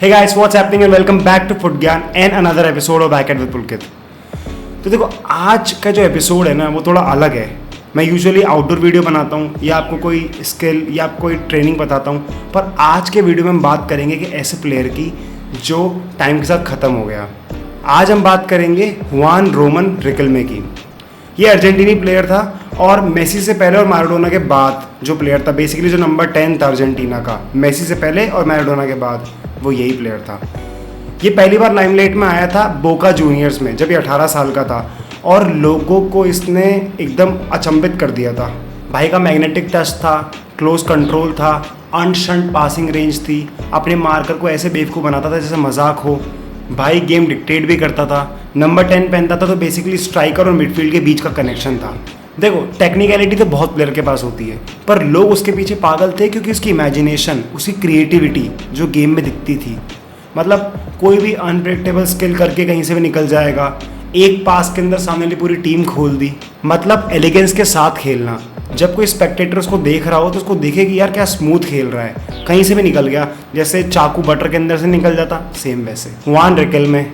Hey guys, what's happening and welcome back to Foot Gyan and another episode of Back at with Pulkit. तो देखो आज का जो episode है ना वो थोड़ा अलग है. मैं यूजुअली आउटडोर वीडियो बनाता हूँ या आपको कोई स्किल या आपको कोई ट्रेनिंग बताता हूँ, पर आज के वीडियो में हम बात करेंगे कि ऐसे प्लेयर की जो टाइम के साथ ख़त्म हो गया. आज हम बात करेंगे जुआन रोमन रिकेल्मे की. ये अर्जेंटीनी प्लेयर था और मेसी से पहले और मैराडोना के बाद जो प्लेयर था, बेसिकली जो नंबर 10 था अर्जेंटीना का, मेसी से पहले और मैराडोना के बाद वो यही प्लेयर था. ये पहली बार लाइमलाइट में आया था बोका जूनियर्स में जब ये 18 साल का था और लोगों को इसने एकदम अचंभित कर दिया था. भाई का मैग्नेटिक टच था, क्लोज कंट्रोल था, अनशंट पासिंग रेंज थी, अपने मार्कर को ऐसे बेवकूफ़ बनाता था जैसे मजाक हो. भाई गेम डिक्टेट भी करता था, नंबर 10 पहनता था तो बेसिकली स्ट्राइकर और मिडफील्ड के बीच का कनेक्शन था. देखो टेक्निकलिटी तो बहुत प्लेयर के पास होती है, पर लोग उसके पीछे पागल थे क्योंकि उसकी इमेजिनेशन, उसकी क्रिएटिविटी जो गेम में दिखती थी. मतलब कोई भी अनप्रेडिक्टेबल स्किल करके कहीं से भी निकल जाएगा, एक पास के अंदर सामने वाली पूरी टीम खोल दी. मतलब एलिगेंस के साथ खेलना. जब कोई स्पेक्टेटर उसको देख रहा हो तो उसको देखे कि यार क्या स्मूथ खेल रहा है, कहीं से भी निकल गया, जैसे चाकू बटर के अंदर से निकल जाता, सेम वैसे. जुआन रिकेल्मे,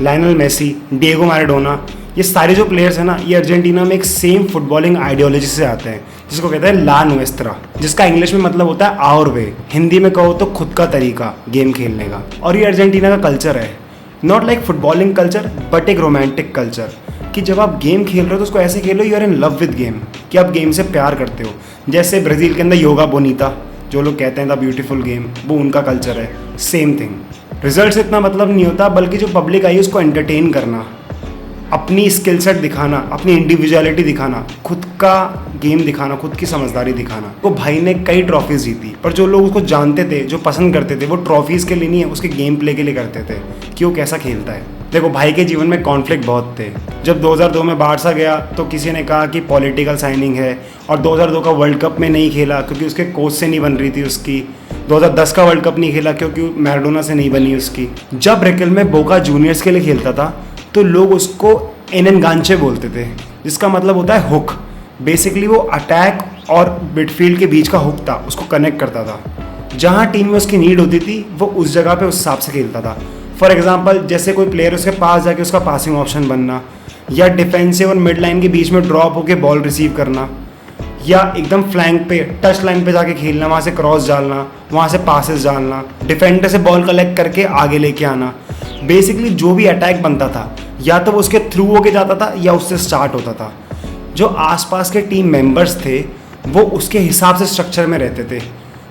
लायनल मेसी, डिएगो मैराडोना, ये सारे जो प्लेयर्स हैं ना, ये अर्जेंटीना में एक सेम फुटबॉलिंग आइडियोलॉजी से आते हैं जिसको कहते हैं ला नुएस्त्रा, जिसका इंग्लिश में मतलब होता है आवर वे. हिंदी में कहो तो खुद का तरीका गेम खेलने का. और ये अर्जेंटीना का कल्चर है, not like footballing culture but एक रोमांटिक कल्चर, कि जब आप गेम खेल रहे हो तो उसको ऐसे खेलो you are in love with game, कि आप गेम से प्यार करते हो. जैसे ब्राज़ील के अंदर योगा बोनीता जो लोग कहते हैं द ब्यूटीफुल गेम, वो उनका कल्चर है. Same thing. रिजल्ट से इतना मतलब नहीं होता, बल्कि जो पब्लिक आई उसको एंटरटेन करना, अपनी स्किल सेट दिखाना, अपनी इंडिविजुअलिटी दिखाना, खुद का गेम दिखाना, खुद की समझदारी दिखाना. तो भाई ने कई ट्रॉफीज़ जीती, पर जो लोग उसको जानते थे, जो पसंद करते थे, वो ट्रॉफीज़ के लिए नहीं है, उसके गेम प्ले के लिए करते थे कि वो कैसा खेलता है. देखो भाई के जीवन में कॉन्फ्लिक्ट बहुत थे. जब 2002 में बारसा गया तो किसी ने कहा कि पॉलिटिकल साइनिंग है, और 2002 का वर्ल्ड कप में नहीं खेला क्योंकि उसके कोच से नहीं बन रही थी उसकी. 2010 का वर्ल्ड कप नहीं खेला क्योंकि मैराडोना से नहीं बनी उसकी. जब रिकेल्मे बोका जूनियर्स के लिए खेलता था तो लोग उसको एनगांचे बोलते थे, जिसका मतलब होता है हुक. बेसिकली वो अटैक और मिडफील्ड के बीच का हुक था, उसको कनेक्ट करता था. जहाँ टीम में उसकी नीड होती थी वो उस जगह पे उस हिसाब से खेलता था. फॉर एग्जांपल जैसे कोई प्लेयर उसके पास जाके उसका पासिंग ऑप्शन बनना, या डिफेंसिव और मिड लाइन के बीच में ड्रॉप होकर बॉल रिसीव करना, या एकदम फ्लैंक पे टच लाइन पे जाके खेलना, वहाँ से क्रॉस डालना, वहाँ से पासेस डालना, डिफेंडर से बॉल कलेक्ट करके आगे लेके आना. बेसिकली जो भी अटैक बनता था या तो वो उसके थ्रू होके जाता था या उससे स्टार्ट होता था. जो आसपास के टीम मेंबर्स थे वो उसके हिसाब से स्ट्रक्चर में रहते थे,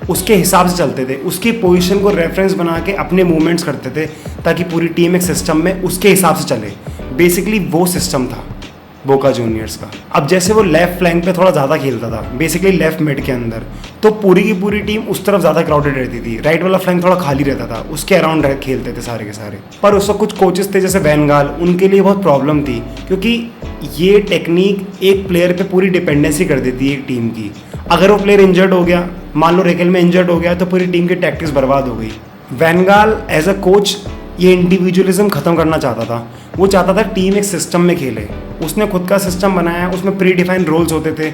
उसके हिसाब से चलते थे, उसकी पोजीशन को रेफरेंस बना के अपने मूवमेंट्स करते थे ताकि पूरी टीम एक सिस्टम में उसके हिसाब से चले. बेसिकली वो सिस्टम था बोका जूनियर्स का. अब जैसे वो लेफ्ट फ्लैंक पे थोड़ा ज़्यादा खेलता था, बेसिकली लेफ्ट मिड के अंदर, तो पूरी की पूरी टीम उस तरफ ज़्यादा क्राउडेड रहती थी. राइट वाला फ्लैंक थोड़ा खाली रहता था, उसके अराउंड खेलते थे सारे के सारे. पर उस वक्त कुछ कोचेस थे जैसे वैन गाल, उनके लिए बहुत प्रॉब्लम थी क्योंकि ये टेक्निक एक प्लेयर पे पूरी डिपेंडेंसी कर देती है एक टीम की. अगर वो प्लेयर इंजर्ड हो गया, मान लो रिकेल्मे इंजर्ड हो गया, तो पूरी टीम की टैक्टिक्स बर्बाद हो गई. वैन गाल एज अ कोच ये इंडिविजुअलिज्म ख़त्म करना चाहता था. वो चाहता था टीम एक सिस्टम में खेले. उसने खुद का सिस्टम बनाया, उसमें प्री डिफाइंड रोल्स होते थे,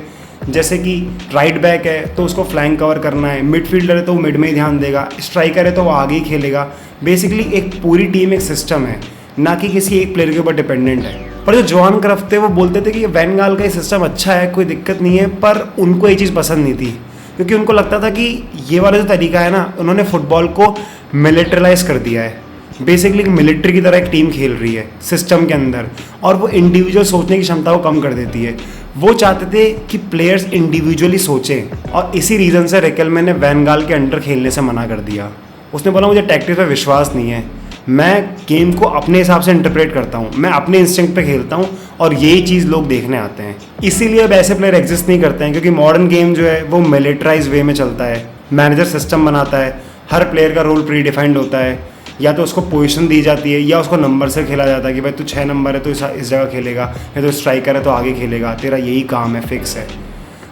जैसे कि राइट बैक है तो उसको फ्लैंक कवर करना है, मिडफील्डर है तो वो मिड में ही ध्यान देगा, स्ट्राइकर है तो वो आगे ही खेलेगा. बेसिकली एक पूरी टीम एक सिस्टम है, ना कि किसी एक प्लेयर के ऊपर डिपेंडेंट है. पर जो जोहान क्रफ थे वो बोलते थे कि वैन गाल का ये सिस्टम अच्छा है, कोई दिक्कत नहीं है, पर उनको ये चीज़ पसंद नहीं थी क्योंकि उनको लगता था कि ये वाला जो तरीका है ना, उन्होंने फुटबॉल को मिलिटरलाइज कर दिया है. बेसिकली मिलिट्री की तरह एक टीम खेल रही है सिस्टम के अंदर, और वो इंडिविजुअल सोचने की क्षमता को कम कर देती है. वो चाहते थे कि प्लेयर्स इंडिविजुअली सोचें, और इसी रीज़न से रिकेल्मे ने वैन गाल के अंडर खेलने से मना कर दिया. उसने बोला मुझे टैक्टिक्स पे विश्वास नहीं है, मैं गेम को अपने हिसाब से इंटरप्रेट करता हूँ, मैं अपने इंस्टिंक्ट पे खेलता हूँ, और यही चीज़ लोग देखने आते हैं. इसीलिए अब ऐसे प्लेयर एग्जिस्ट नहीं करते हैं क्योंकि मॉडर्न गेम जो है वो मिलिटराइज वे में चलता है. मैनेजर सिस्टम बनाता है, हर प्लेयर का रोल प्री डिफाइंड होता है, या तो उसको पोजीशन दी जाती है या उसको नंबर से खेला जाता है कि भाई तू 6 नंबर है तो इस जगह खेलेगा, या तो स्ट्राइकर है तो आगे खेलेगा, तेरा यही काम है, फिक्स है.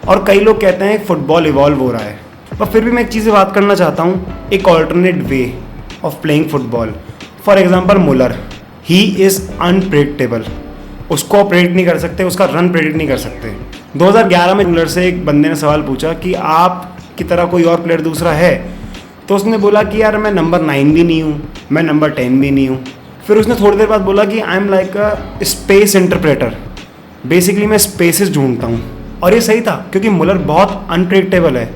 और कई लोग कहते हैं फुटबॉल इवॉल्व हो रहा है, पर फिर भी मैं एक चीज़ बात करना चाहता हूँ, एक alternate way of playing football. For example Muller, he is unpredictable. उसको प्रेडिक्ट नहीं कर सकते, उसका रन प्रेडिक्ट नहीं कर सकते. 2011 में मुलर से एक बंदे ने सवाल पूछा कि आप की तरह कोई और प्लेयर दूसरा है तो उसने बोला कि यार मैं नंबर 9 भी नहीं हूँ, मैं नंबर 10 भी नहीं हूँ। फिर उसने थोड़ी देर बाद बोला कि I am like a space interpreter, basically मैं स्पेसेस ढूंढता हूँ। और ये सही था क्योंकि मुलर बहुत अनप्रेडिक्टेबल है।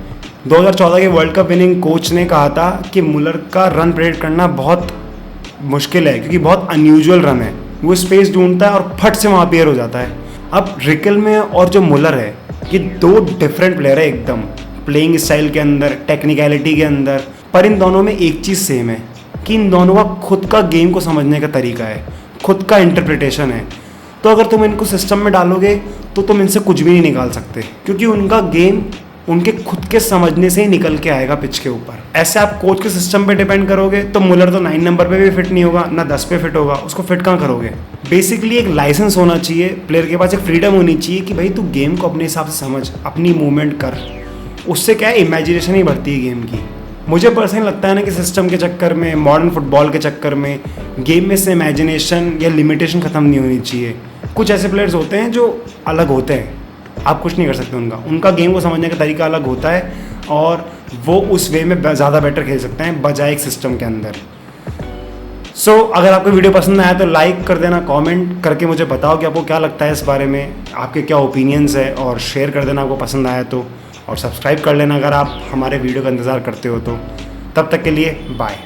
2014 के वर्ल्ड कप विनिंग कोच ने कहा था कि मुलर का रन प्रेडिक्ट करना बहुत मुश्किल है क्योंकि बहुत अनयूजुअल रन है। वो स्पेस ढूंढता है और फट से वहाँ अपीयर हो जाता है। अब रिकेल्मे और जो मुलर है, ये दो डिफरेंट प्लेयर है एकदम, प्लेइंग स्टाइल के अंदर, टेक्निकलिटी के अंदर। पर इन दोनों में एक चीज़ सेम है कि इन दोनों का खुद का गेम को समझने का तरीका है, खुद का इंटरप्रिटेशन है। तो अगर तुम इनको सिस्टम में डालोगे तो तुम इनसे कुछ भी नहीं निकाल सकते क्योंकि उनका गेम उनके खुद के समझने से ही निकल के आएगा पिच के ऊपर। ऐसे आप कोच के सिस्टम पे डिपेंड करोगे तो मुलर तो 9 नंबर पे भी फिट नहीं होगा, ना 10 पे फिट होगा, उसको फिट कहाँ करोगे। बेसिकली एक लाइसेंस होना चाहिए, प्लेयर के पास एक फ्रीडम होनी चाहिए कि भाई तू गेम को अपने हिसाब से समझ, अपनी मूवमेंट कर। उससे क्या है, इमेजिनेशन ही बढ़ती है गेम की। मुझे पर्सनली लगता है ना कि सिस्टम के चक्कर में, मॉडर्न फुटबॉल के चक्कर में गेम में से इमेजिनेशन या लिमिटेशन ख़त्म नहीं होनी चाहिए। कुछ ऐसे प्लेयर्स होते हैं जो अलग होते हैं, आप कुछ नहीं कर सकते उनका गेम को समझने का तरीका अलग होता है और वो उस वे में ज़्यादा बेटर खेल सकते हैं बजाय एक सिस्टम के अंदर। सो अगर आपको वीडियो पसंद आया तो लाइक कर देना, कमेंट करके मुझे बताओ कि आपको क्या लगता है इस बारे में, आपके क्या ओपिनियंस है, और शेयर कर देना आपको पसंद आया तो, और सब्सक्राइब कर लेना अगर आप हमारे वीडियो का इंतज़ार करते हो तो। तब तक के लिए बाय।